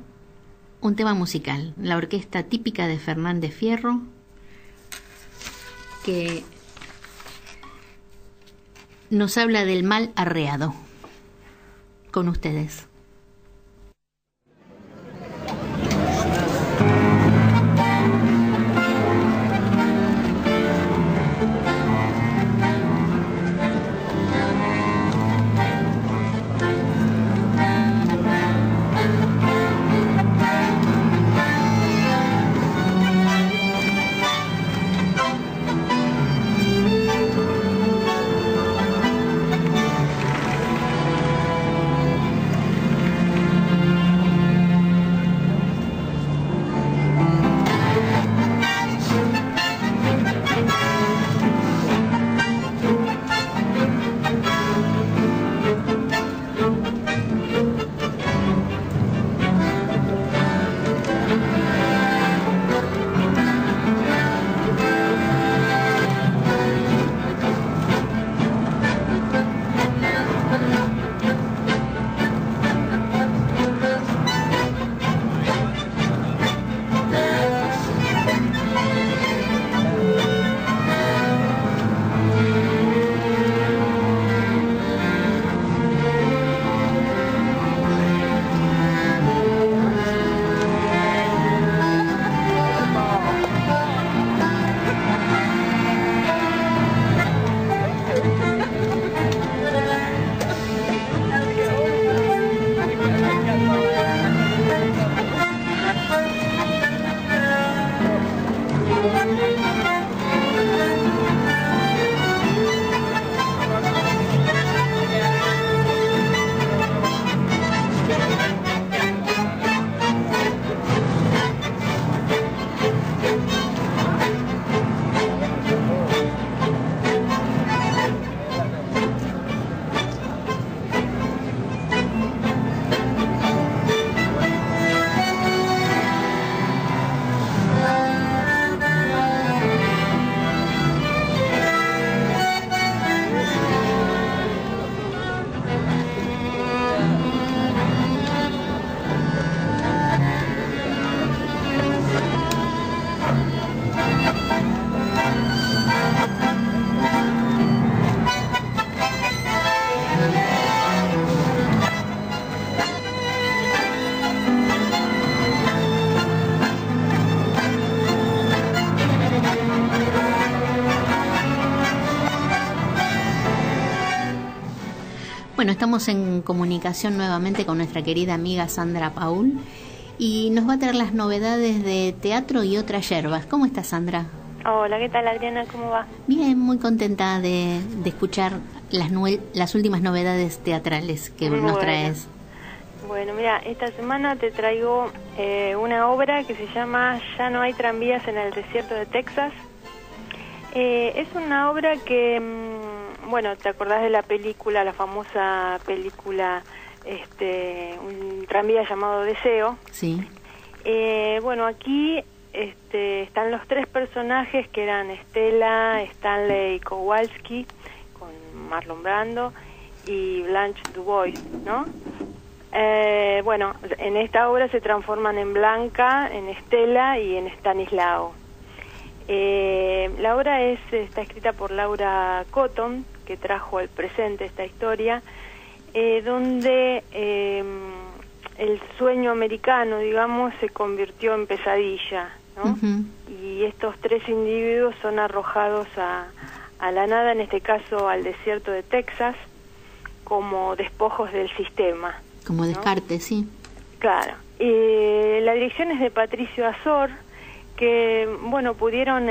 un tema musical, la orquesta típica de Fernández Fierro, que nos habla del mal arreado. Con ustedes. Bueno, estamos en comunicación nuevamente con nuestra querida amiga Sandra Paul y nos va a traer las novedades de teatro y otras yerbas. ¿Cómo está, Sandra? Hola, ¿qué tal, Adriana? ¿Cómo va? Bien, muy contenta de escuchar las últimas novedades teatrales que nos traes. Bueno, mira, esta semana te traigo una obra que se llama Ya no hay tranvías en el desierto de Texas. Es una obra que, bueno, ¿te acordás de la película, la famosa película, un tranvía llamado Deseo? Sí. Bueno, aquí están los tres personajes que eran Stella, Stanley Kowalski, con Marlon Brando, y Blanche DuBois, ¿no? Bueno, en esta obra se transforman en Blanca, en Stella y en Stanislao. La obra está escrita por Laura Cotton, que trajo al presente esta historia, donde el sueño americano, digamos, se convirtió en pesadilla, ¿no? Uh-huh. Y estos tres individuos son arrojados a la nada, en este caso al desierto de Texas, como despojos del sistema. Como descarte, ¿no? Sí. Claro. La dirección es de Patricio Azor, que, bueno, pudieron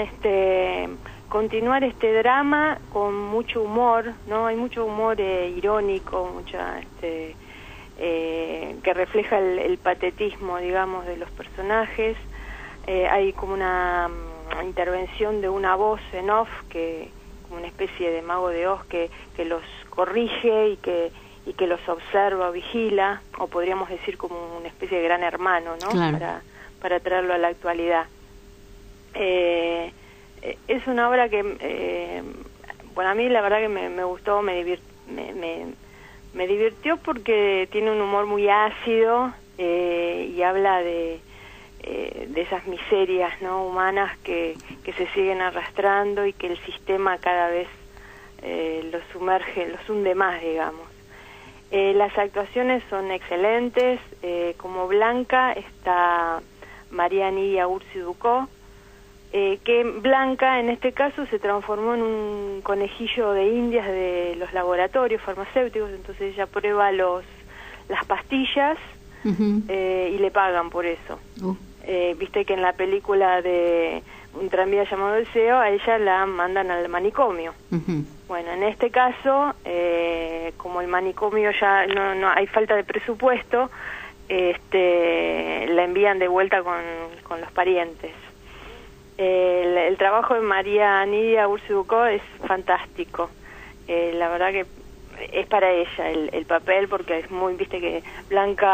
continuar este drama con mucho humor, ¿no? Hay mucho humor irónico, mucha que refleja el patetismo, digamos, de los personajes. Hay como una intervención de una voz en off, que como una especie de mago de Oz que los corrige y que los observa o vigila, o podríamos decir como una especie de gran hermano, ¿no? Claro. Para traerlo a la actualidad. Es una obra que, bueno, a mí la verdad que me gustó, me divirtió porque tiene un humor muy ácido y habla de esas miserias, ¿no?, humanas que se siguen arrastrando y que el sistema cada vez los sumerge, los hunde más, digamos. Las actuaciones son excelentes. Como Blanca está María Nidia Ursi-Ducó, que Blanca en este caso se transformó en un conejillo de indias de los laboratorios farmacéuticos. Entonces ella prueba las pastillas Uh-huh. Y le pagan por eso. Viste que en la película de Un tranvía llamado Deseo, a ella la mandan al manicomio. Uh-huh. Bueno, en este caso, como el manicomio ya no hay falta de presupuesto, la envían de vuelta con los parientes. El trabajo de María Nidia Ursi-Ducó es fantástico. La verdad que es para ella el papel, porque es muy, viste que Blanche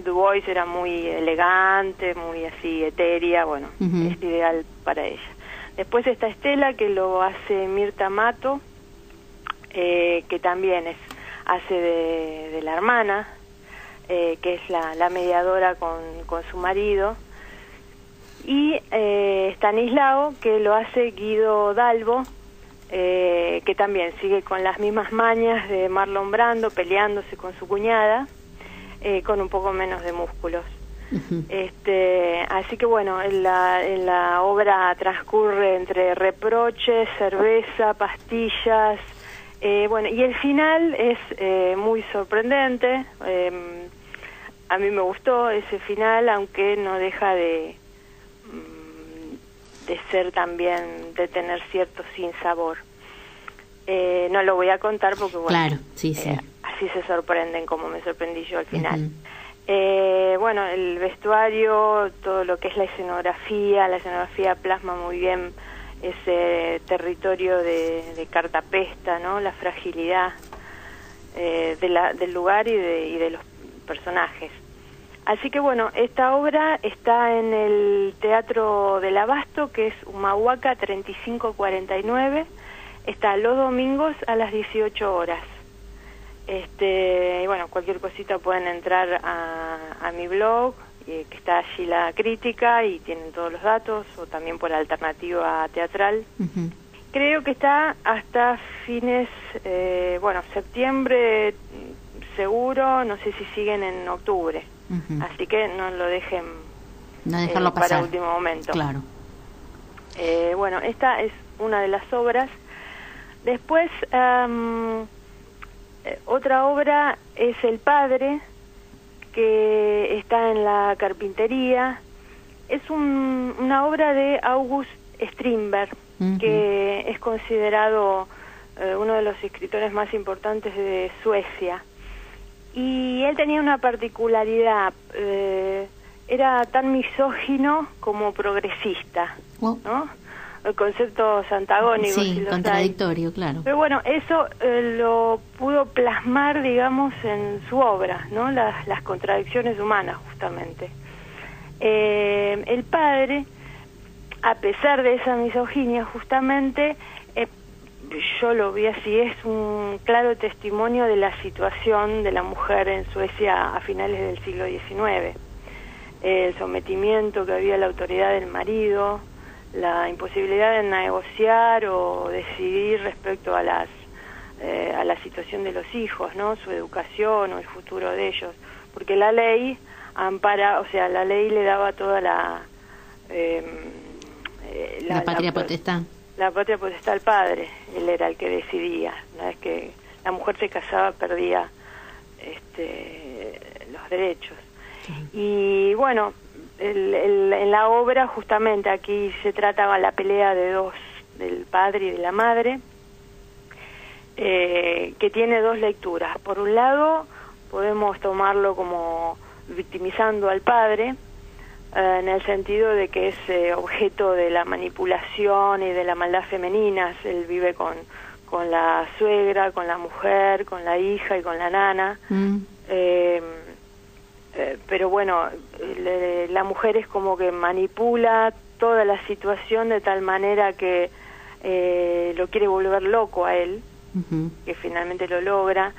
DuBois era muy elegante, muy así etérea, bueno, Uh-huh. es ideal para ella. Después está Stella, que lo hace Mirta Mato, que también hace de la hermana, que es la mediadora con su marido. Y Stanislao, que lo hace Guido Dalbo, que también sigue con las mismas mañas de Marlon Brando, peleándose con su cuñada, con un poco menos de músculos. Uh-huh. Así que bueno, en la obra transcurre entre reproches, cerveza, pastillas, bueno, y el final es muy sorprendente. A mí me gustó ese final, aunque no deja de ser también, de tener cierto sinsabor. No lo voy a contar porque, bueno, claro, sí. Así se sorprenden como me sorprendí yo al final. Uh-huh. Bueno, el vestuario, todo lo que es la escenografía plasma muy bien ese territorio de Cartapesta, ¿no? La fragilidad del lugar y de los personajes. Así que bueno, esta obra está en el Teatro del Abasto, que es Humahuaca 3549, está los domingos a las 18 horas. Y bueno, cualquier cosita pueden entrar a mi blog, que está allí la crítica, y tienen todos los datos, o también por Alternativa Teatral. Uh-huh. Creo que está hasta fines, septiembre seguro, no sé si siguen en octubre. Uh-huh. Así que no lo dejen dejarlo pasar para último momento. Claro. Bueno, esta es una de las obras. Después, otra obra es El Padre, que está en la Carpintería. Es una obra de August Strindberg, uh-huh, que es considerado uno de los escritores más importantes de Suecia. Y él tenía una particularidad, era tan misógino como progresista, ¿no? Conceptos antagónicos. Sí, contradictorio, claro. Pero bueno, eso lo pudo plasmar, digamos, en su obra, ¿no? Las contradicciones humanas, justamente. El padre, a pesar de esa misoginia, justamente, yo lo vi así, es un claro testimonio de la situación de la mujer en Suecia a finales del siglo XIX. El sometimiento que había a la autoridad del marido, la imposibilidad de negociar o decidir respecto a la situación de los hijos, ¿no? Su educación o el futuro de ellos, porque la ley ampara, o sea, la ley le daba toda la patria potestad. La patria potestad al padre, él era el que decidía. Una vez que la mujer se casaba perdía los derechos. Sí. Y bueno, en la obra justamente aquí se trataba la pelea del padre y de la madre, que tiene dos lecturas. Por un lado, podemos tomarlo como victimizando al padre, en el sentido de que es objeto de la manipulación y de la maldad femeninas. Él vive con la suegra, con la mujer, con la hija y con la nana. Pero bueno, la mujer es como que manipula toda la situación de tal manera que lo quiere volver loco a él, que finalmente lo logra.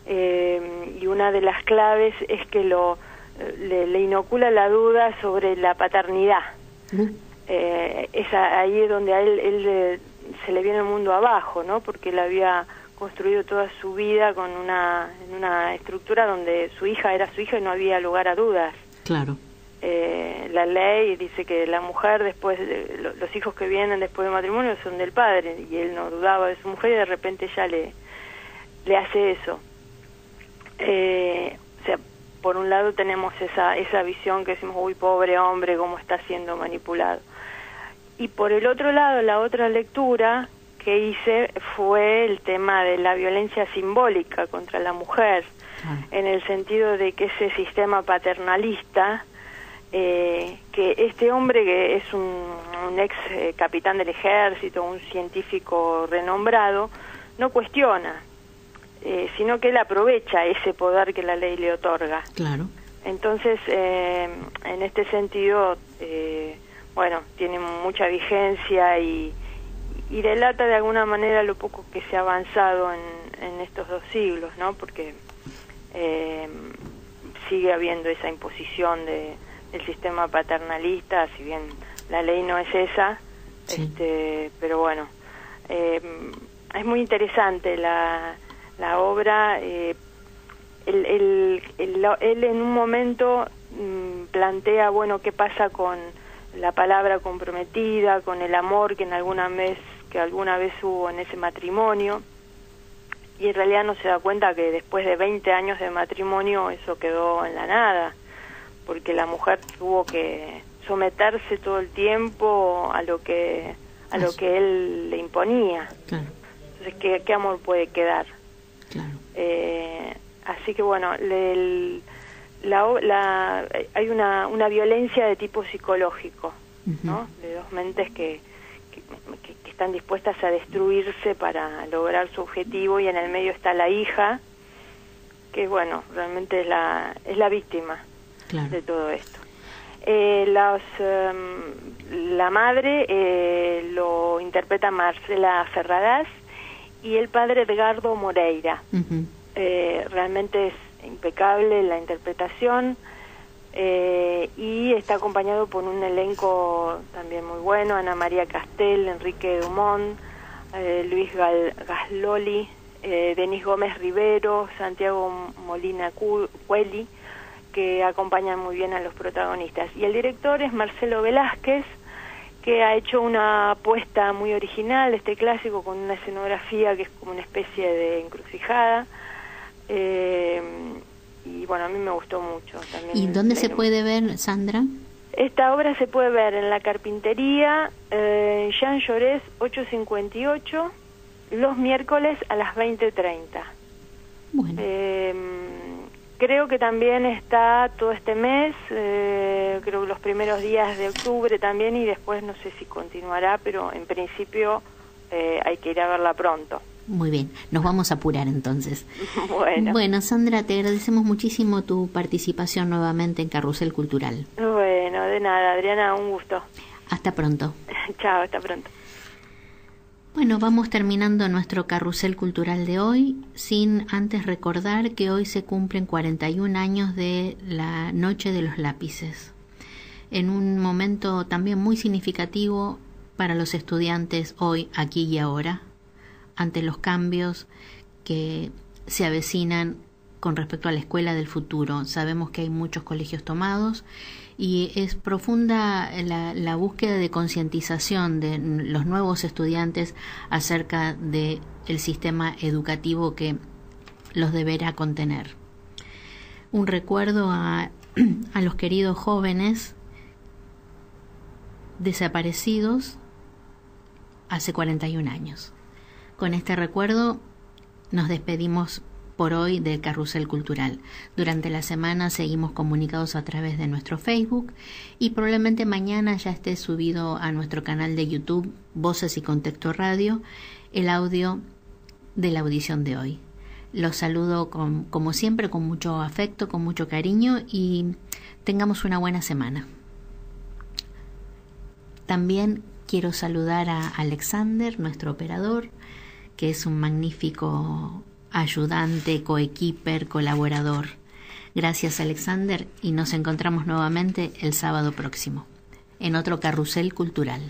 Y una de las claves es que le inocula la duda sobre la paternidad. Ahí es donde a él se le viene el mundo abajo, ¿no? Porque él había construido toda su vida en una estructura donde su hija era su hija y no había lugar a dudas. Claro. La ley dice que la mujer después, los hijos que vienen después del matrimonio son del padre, y él no dudaba de su mujer y de repente ella le hace eso. O sea, por un lado tenemos esa visión que decimos, uy, pobre hombre, cómo está siendo manipulado. Y por el otro lado, la otra lectura que hice fue el tema de la violencia simbólica contra la mujer, en el sentido de que ese sistema paternalista, que este hombre, que es un ex capitán del ejército, un científico renombrado, no cuestiona, sino que él aprovecha ese poder que la ley le otorga. Claro. Entonces, en este sentido, bueno, tiene mucha vigencia y delata de alguna manera lo poco que se ha avanzado en estos 2 siglos, ¿no? Porque sigue habiendo esa imposición del sistema paternalista, si bien la ley no es esa, sí. Pero bueno, es muy interesante la obra. Él en un momento plantea, bueno, qué pasa con la palabra comprometida, con el amor que alguna vez hubo en ese matrimonio, y en realidad no se da cuenta que después de 20 años de matrimonio eso quedó en la nada, porque la mujer tuvo que someterse todo el tiempo a lo que él le imponía. Claro. Entonces, ¿qué amor puede quedar? Claro. Así que bueno, hay una violencia de tipo psicológico, ¿no? De 2 mentes que están dispuestas a destruirse para lograr su objetivo, y en el medio está la hija, que bueno, realmente es la víctima. Claro. De todo esto. La madre lo interpreta Marcela Ferradas y el padre Edgardo Moreira. Realmente es impecable la interpretación, y está acompañado por un elenco también muy bueno: Ana María Castel, Enrique Dumont, Luis Gasloli, Denis Gómez Rivero, Santiago Molina Cueli, que acompañan muy bien a los protagonistas. Y el director es Marcelo Velázquez, que ha hecho una apuesta muy original, este clásico, con una escenografía que es como una especie de encrucijada. Y bueno, a mí me gustó mucho también. ¿Y dónde se puede ver, Sandra? Esta obra se puede ver en la Carpintería, Jean Jaurès 858, los miércoles a las 20:30. Bueno. creo que también está todo este mes, creo que los primeros días de octubre también, y después no sé si continuará, pero en principio hay que ir a verla pronto. Muy bien, nos vamos a apurar entonces. Bueno, Sandra, te agradecemos muchísimo tu participación nuevamente en Carrusel Cultural. Bueno, de nada, Adriana, un gusto. Hasta pronto. Chao, hasta pronto. Bueno, vamos terminando nuestro Carrusel Cultural de hoy, sin antes recordar que hoy se cumplen 41 años de la Noche de los Lápices, en un momento también muy significativo para los estudiantes hoy, aquí y ahora, ante los cambios que se avecinan con respecto a la escuela del futuro. Sabemos que hay muchos colegios tomados y es profunda la búsqueda de concientización de los nuevos estudiantes acerca del sistema educativo que los deberá contener. Un recuerdo a los queridos jóvenes desaparecidos hace 41 años. Con este recuerdo nos despedimos por hoy del Carrusel Cultural. Durante la semana seguimos comunicados a través de nuestro Facebook y probablemente mañana ya esté subido a nuestro canal de YouTube, Voces y Contexto Radio, el audio de la audición de hoy. Los saludo como siempre con mucho afecto, con mucho cariño y tengamos una buena semana. También quiero saludar a Alexander, nuestro operador, que es un magnífico ayudante, coequiper, colaborador. Gracias, Alexander, y nos encontramos nuevamente el sábado próximo en otro Carrusel Cultural.